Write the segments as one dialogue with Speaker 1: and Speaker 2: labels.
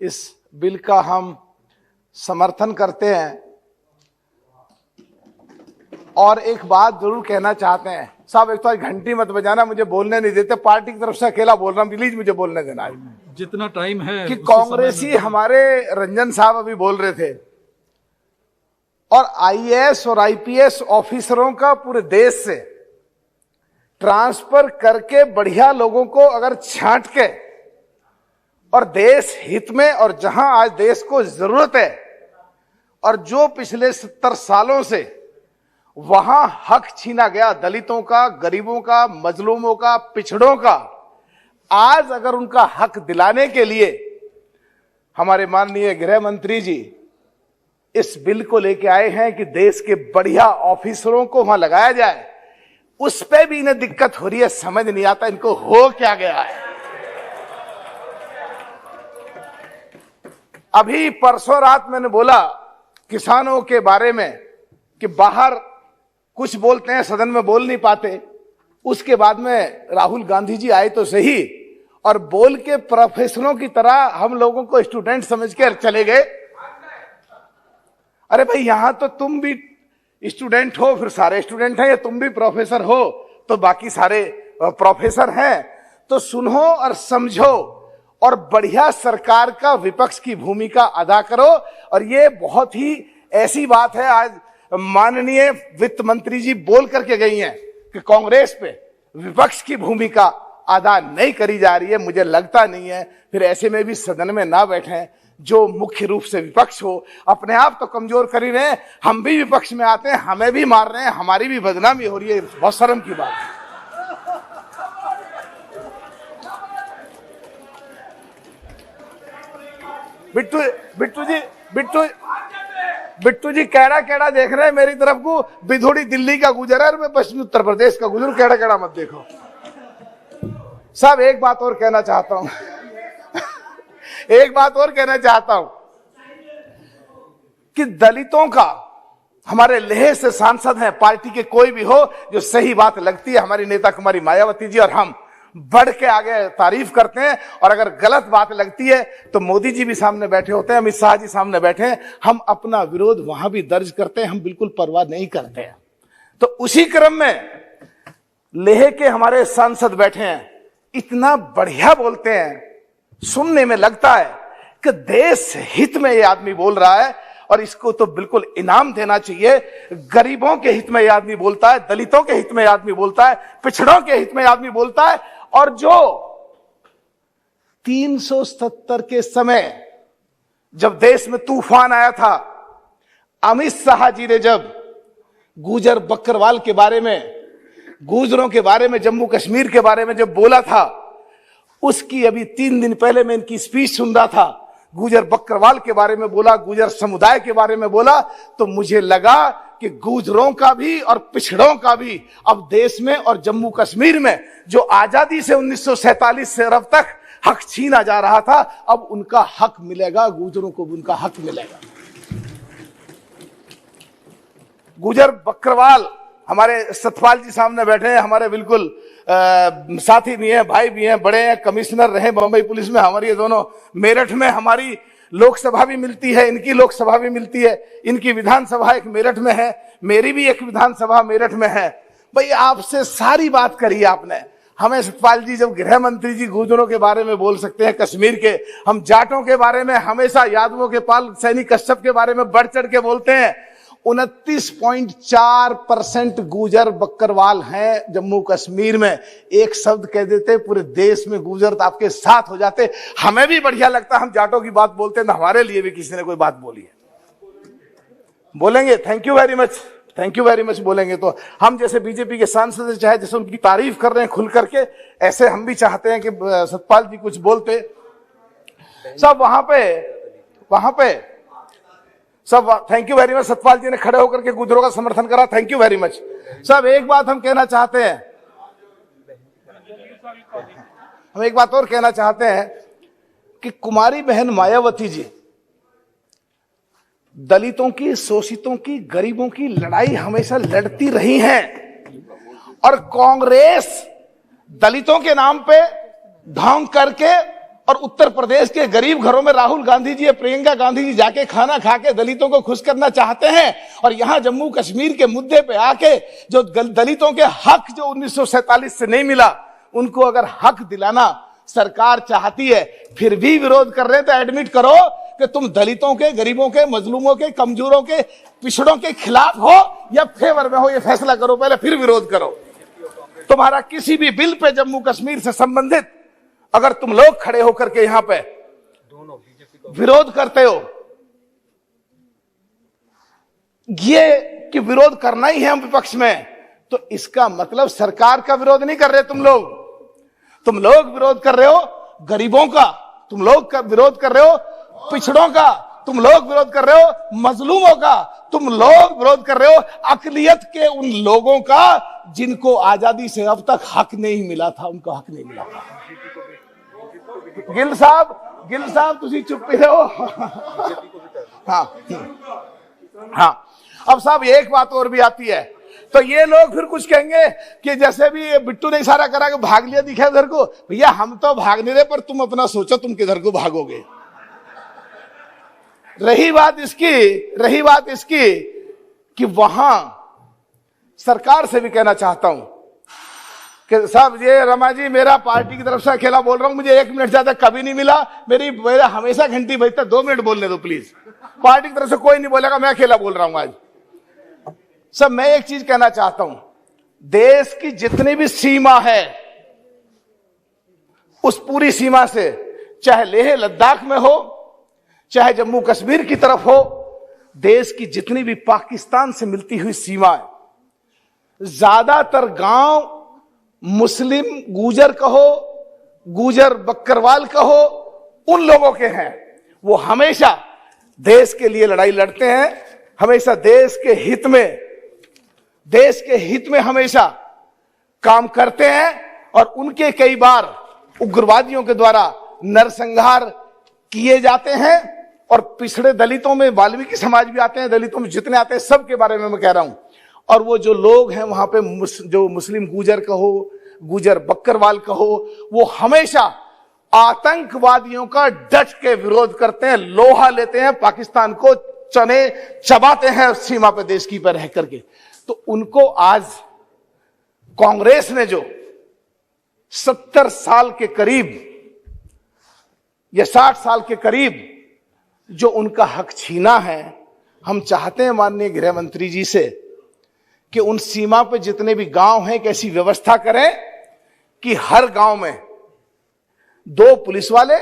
Speaker 1: इस बिल का हम समर्थन करते हैं। और एक बात जरूर कहना चाहते हैं, साहब एक तो घंटी मत बजाना, मुझे बोलने नहीं देते, पार्टी की तरफ से अकेला बोल रहा हूं, प्लीज मुझे बोलने देना।
Speaker 2: जितना टाइम है
Speaker 1: कि कांग्रेसी हमारे रंजन साहब अभी बोल रहे थे, और आईएएस और आईपीएस ऑफिसरों का पूरे देश से ट्रांसफर करके बढ़िया लोगों को अगर छांट के और देश हित में, और जहां आज देश को जरूरत है और जो पिछले 70 सालों से वहां हक छीना गया दलितों का, गरीबों का, मजलूमों का, पिछड़ों का, आज अगर उनका हक दिलाने के लिए हमारे माननीय गृह मंत्री जी इस बिल को लेके आए हैं कि देश के बढ़िया ऑफिसरों को वहां लगाया जाए, उस पे भी इन्हें दिक्कत हो रही है। समझ नहीं आता इनको हो क्या गया है। अभी परसों रात मैंने बोला किसानों के बारे में कि बाहर कुछ बोलते हैं, सदन में बोल नहीं पाते। उसके बाद में राहुल गांधी जी आए तो सही, और बोल के प्रोफेसरों की तरह हम लोगों को स्टूडेंट समझ के चले गए। अरे भाई, यहां तो तुम भी स्टूडेंट हो, फिर सारे स्टूडेंट हैं, या तुम भी प्रोफेसर हो तो बाकी सारे प्रोफेसर हैं। तो सुनो और समझो और बढ़िया सरकार का विपक्ष की भूमिका अदा करो। और ये बहुत ही ऐसी बात है, आज माननीय वित्त मंत्री जी बोल करके गई हैं कि कांग्रेस पे विपक्ष की भूमिका अदा नहीं करी जा रही है। मुझे लगता नहीं है, फिर ऐसे में भी सदन में ना बैठे जो मुख्य रूप से विपक्ष हो। अपने आप तो कमजोर कर ही रहे हैं, हम भी विपक्ष में आते हैं, हमें भी मार रहे हैं, हमारी भी बदनामी हो रही है। बहुत शर्म की बात है। बिट्टू जी कैड़ा कैड़ा देख रहे हैं मेरी तरफ को। बिधोड़ी दिल्ली का गुजरा है, मैं पश्चिमी उत्तर प्रदेश का गुजरू, कैड़ा कैड़ा मत देखो। साहब एक बात और कहना चाहता हूं एक बात और कहना चाहता हूं कि दलितों का हमारे लेह से सांसद हैं, पार्टी के कोई भी हो, जो सही बात लगती है हमारी नेता कुमारी मायावती जी और हम बढ़ के आगे तारीफ करते हैं, और अगर गलत बात लगती है तो मोदी जी भी सामने बैठे होते हैं, अमित शाह जी सामने बैठे हैं, हम अपना विरोध वहां भी दर्ज करते हैं, हम बिल्कुल परवाह नहीं करते हैं। तो उसी क्रम में लेह के हमारे सांसद बैठे हैं, इतना बढ़िया बोलते हैं, सुनने में लगता है कि देश हित में ये आदमी बोल रहा है, और इसको तो बिल्कुल इनाम देना चाहिए। गरीबों के हित में ये आदमी बोलता है, दलितों के हित में ये आदमी बोलता है, पिछड़ों के हित में ये आदमी बोलता है। और जो 370 के समय जब देश में तूफान आया था, अमित शाह जी ने जब गुजर बकरवाल के बारे में, गुजरों के बारे में, जम्मू कश्मीर के बारे में जब बोला था, उसकी अभी 3 दिन पहले मैं इनकी स्पीच सुन रहा था, गुजर बकरवाल के बारे में बोला, गुजर समुदाय के बारे में बोला, तो मुझे लगा कि गुजरों का भी और पिछड़ों का भी अब देश में और जम्मू कश्मीर में जो आजादी से 1947 से अब तक हक छीना जा रहा था, अब उनका हक मिलेगा, गुजरों को भी उनका हक मिलेगा। गुजर बकरवाल हमारे सतपाल जी सामने बैठे हैं, हमारे बिल्कुल साथी भी हैं, भाई भी हैं, बड़े हैं, कमिश्नर रहे बंबई पुलिस में, हमारी ये दोनों मेरठ में हमारी लोकसभा भी मिलती है, इनकी लोकसभा भी मिलती है, इनकी विधानसभा एक मेरठ में है, मेरी भी एक विधानसभा मेरठ में है। भाई आपसे सारी बात करी आपने, हमें सतपाल जी जब गृह मंत्री जी गुजरों के बारे में बोल सकते हैं, कश्मीर के, हम जाटों के बारे में हमेशा, यादवों के पाल सैनिक कश्यप के बारे में बढ़ चढ़ के बोलते हैं। 29.4% गुजर बकरवाल हैं जम्मू कश्मीर में। एक शब्द कह देते पूरे देश में गुजर तो आपके साथ हो जाते। हमें भी बढ़िया लगता, हम जाटों की बात बोलते हैं तो हमारे लिए भी किसी ने कोई बात बोली है, बोलेंगे thank you very much, thank you very much बोलेंगे। तो हम जैसे बीजेपी के सांसद चाहे जैसे उनकी तारीफ कर रहे हैं खुल करके, ऐसे हम भी चाहते हैं कि सतपाल जी कुछ बोलते। सब वहां पे सब thank you very much. Satpal ji ने खड़े होकर के गुजरों का समर्थन करा, थैंक यू वेरी मच। सब एक बात हम कहना चाहते हैं, हम एक बात और कहना चाहते हैं कि कुमारी बहन मायावती जी दलितों की, शोषितों की, गरीबों की लड़ाई हमेशा लड़ती रही हैं, और कांग्रेस दलितों के नाम पे ढोंग करके और उत्तर प्रदेश के गरीब घरों में राहुल गांधी जी या प्रियंका गांधी जी जाके खाना खा के दलितों को खुश करना चाहते हैं, और यहां जम्मू कश्मीर के मुद्दे पे आके जो दलितों के हक जो 1947 से नहीं मिला, उनको अगर हक दिलाना सरकार चाहती है, फिर भी विरोध कर रहे हैं, तो एडमिट करो कि तुम दलितों के, गरीबों के, मजलूमों के, कमजोरों के, पिछड़ों के खिलाफ हो या फेवर में हो, ये फैसला करो पहले, फिर विरोध करो। तुम्हारा किसी भी बिल पे जम्मू कश्मीर से संबंधित अगर तुम लोग खड़े होकर के यहां पे विरोध करते हो, ये कि विरोध करना ही है हम विपक्ष में, तो इसका मतलब सरकार का विरोध नहीं कर रहे तुम लोग विरोध कर रहे हो गरीबों का, तुम लोग का विरोध कर रहे हो पिछड़ों का, तुम लोग विरोध कर रहे हो मजलूमों का, तुम लोग विरोध कर रहे हो अकलियत के उन लोगों का जिनको आजादी से अब तक हक नहीं मिला था, उनको हक नहीं मिला था। गिल साहब तुसी चुप ही रहो। हाँ, अब साहब एक बात और भी आती है, तो ये लोग फिर कुछ कहेंगे कि जैसे भी बिट्टू ने इशारा करा कि भाग लिया दिखा इधर को, भैया हम तो भाग नहीं रहे, पर तुम अपना सोचो तुम किधर को भागोगे। रही बात इसकी कि वहां सरकार से भी कहना चाहता हूं कि साहब ये रमा जी मेरा पार्टी की तरफ से अकेला बोल रहा हूं, मुझे 1 मिनट ज्यादा कभी नहीं मिला, मेरा हमेशा घंटी बजता, 2 मिनट बोलने दो प्लीज, पार्टी की तरफ से कोई नहीं बोलेगा, मैं अकेला बोल रहा हूं आज। सब मैं एक चीज कहना चाहता हूं, देश की जितनी भी सीमा है उस पूरी सीमा से, चाहे लेह लद्दाख में हो, चाहे जम्मू कश्मीर की तरफ हो, देश की जितनी भी पाकिस्तान से मिलती हुई सीमा है, ज्यादातर गांव मुस्लिम गुजर कहो, गुजर बकरवाल कहो, उन लोगों के हैं। वो हमेशा देश के लिए लड़ाई लड़ते हैं, हमेशा देश के हित में हमेशा काम करते हैं, और उनके कई बार उग्रवादियों के द्वारा नरसंहार किए जाते हैं। और पिछड़े दलितों में वाल्मीकि समाज भी आते हैं, दलितों में जितने आते हैं सब के बारे में मैं कह रहा हूं। और वो जो लोग हैं वहां पे जो मुस्लिम गुजर कहो, गुजर बकरवाल कहो, वो हमेशा आतंकवादियों का डट के विरोध करते हैं, लोहा लेते हैं, पाकिस्तान को चने चबाते हैं सीमा पे देश की पर रह करके। तो उनको आज कांग्रेस ने जो 70 साल के करीब या 60 साल के करीब जो उनका हक छीना है, हम चाहते हैं माननीय गृह मंत्री जी से कि उन सीमा पे जितने भी गांव हैं, एक ऐसी व्यवस्था करें कि हर गांव में 2 पुलिस वाले,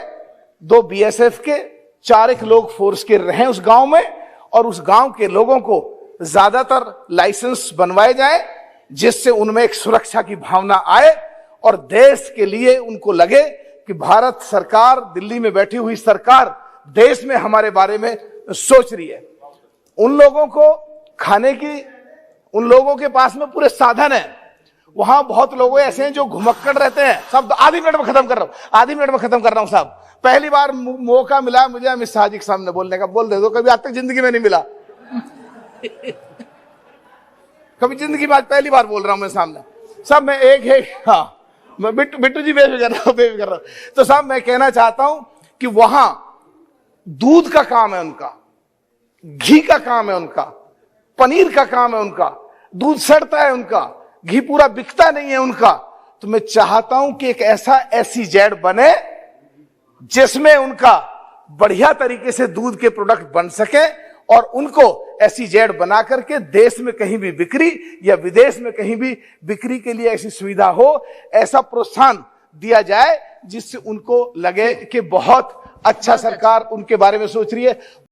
Speaker 1: 2 बीएसएफ के, 4 लोग फोर्स के रहें उस गांव में, और उस गांव के लोगों को ज्यादातर लाइसेंस बनवाए जाए, जिससे उनमें एक सुरक्षा की भावना आए और देश के लिए उनको लगे कि भारत सरकार, दिल्ली में बैठी हुई सरकार देश में हमारे बारे में सोच रही है। उन लोगों को खाने की, उन लोगों के पास में पूरे साधन है। वहां बहुत लोग ऐसे हैं जो घुमक्कड़ रहते हैं। सब आधी मिनट में खत्म कर रहा हूं साहब। पहली बार मौका मिला मुझे अमित शाह जी के सामने बोलने का, बोल दे दो, कभी आज तक जिंदगी में नहीं मिला। कभी जिंदगी में आज पहली बार बोल रहा हूं मैं सामने। साहब मैं मैं बिट्टू जी बेफिक्र रहो। तो साहब मैं कहना चाहता हूं कि वहां दूध का काम है उनका, घी का काम है उनका, पनीर का काम है उनका, दूध सड़ता है उनका, घी पूरा बिकता नहीं है उनका। तो मैं चाहता हूं कि एक ऐसा SEZ बने जिसमें उनका बढ़िया तरीके से दूध के प्रोडक्ट बन सके, और उनको SEZ बना करके देश में कहीं भी बिक्री या विदेश में कहीं भी बिक्री के लिए ऐसी सुविधा हो, ऐसा प्रोत्साहन दिया जाए जिससे उनको लगे कि बहुत अच्छा सरकार उनके बारे में सोच रही है।